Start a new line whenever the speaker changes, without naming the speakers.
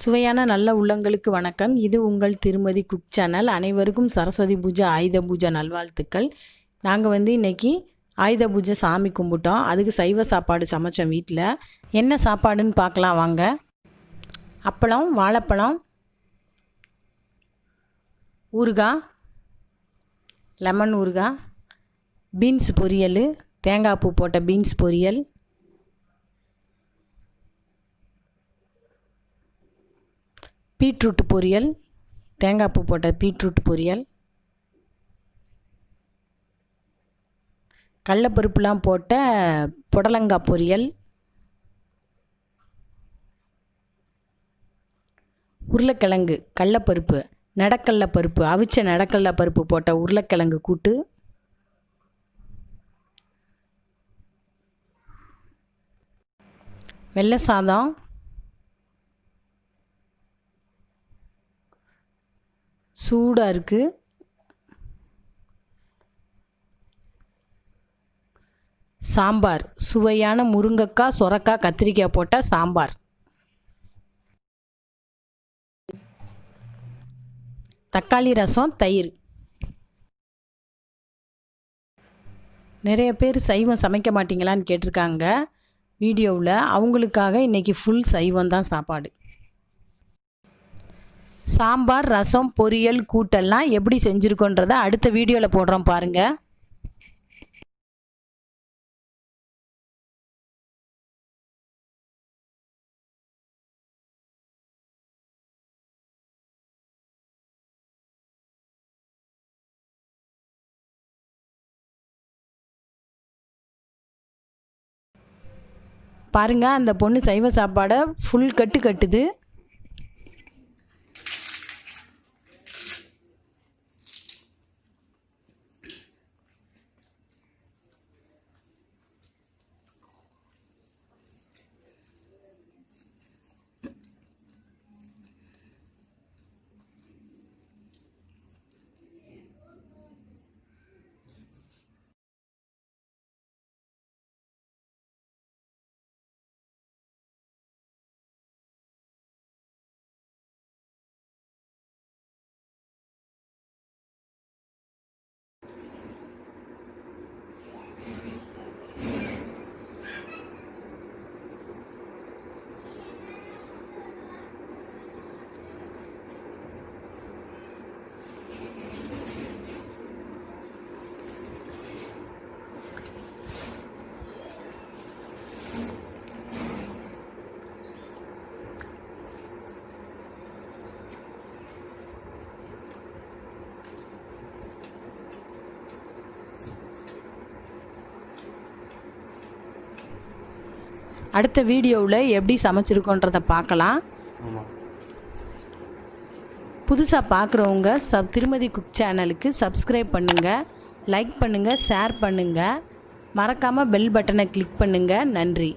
சுவையான நல்ல உள்ளங்களுக்கு வணக்கம். இது உங்கள் திருமதி குக் சேனல். அனைவருக்கும் சரஸ்வதி பூஜை ஆயுத பூஜை நல்வாழ்த்துக்கள். நாங்கள் இன்றைக்கி ஆயுத பூஜை சாமி கும்பிட்டோம். அதுக்கு சைவ சாப்பாடு சமைச்சோம் வீட்டில். என்ன சாப்பாடுன்னு பார்க்கலாம் வாங்க. அப்பளம், வாழைப்பழம், ஊறுகாய், லெமன் ஊறுகாய், பீன்ஸ் பொரியல், தேங்காய் பூ போட்ட பீன்ஸ் பொரியல், பீட்ரூட் பொரியல், தேங்காய் பூ போட்ட பீட்ரூட் பொரியல், கடலைப்பருப்புலாம் போட்ட புடலங்காய் பொரியல், உருளைக்கிழங்கு கடலைப்பருப்பு, நடக்கடலைப்பருப்பு, அவிச்ச நடக்கடலைப்பருப்பு போட்ட உருளைக்கிழங்கு கூட்டு, வெள்ளை சாதம், சூடாக இருக்குது, சாம்பார், சுவையான முருங்கைக்காய், சொரக்காய், கத்திரிக்காய் போட்ட சாம்பார், தக்காளி ரசம், தயிர். நிறைய பேர் சைவம் சமைக்க மாட்டீங்களான்னு கேட்டிருக்காங்க வீடியோவில். அவங்களுக்காக இன்றைக்கி ஃபுல் சைவம் தான் சாப்பாடு. சாம்பார், ரசம், பொரியல், கூட்டெல்லாம் எப்படி செஞ்சுருக்கோன்றதை அடுத்த வீடியோவில் போடுறோம் பாருங்கள். பாருங்கள், அந்த பொண்ணு சைவ சாப்பாடை ஃபுல் கட்டு கட்டுது. அடுத்த வீடியோவில் எப்படி சமைச்சிருக்கோன்றதை பார்க்கலாம். புதுசாக பார்க்குறவங்க திருமதி குக் சேனலுக்கு சப்ஸ்கிரைப் பண்ணுங்கள், லைக் பண்ணுங்கள், ஷேர் பண்ணுங்கள், மறக்காமல் பெல் பட்டனை கிளிக் பண்ணுங்கள். நன்றி.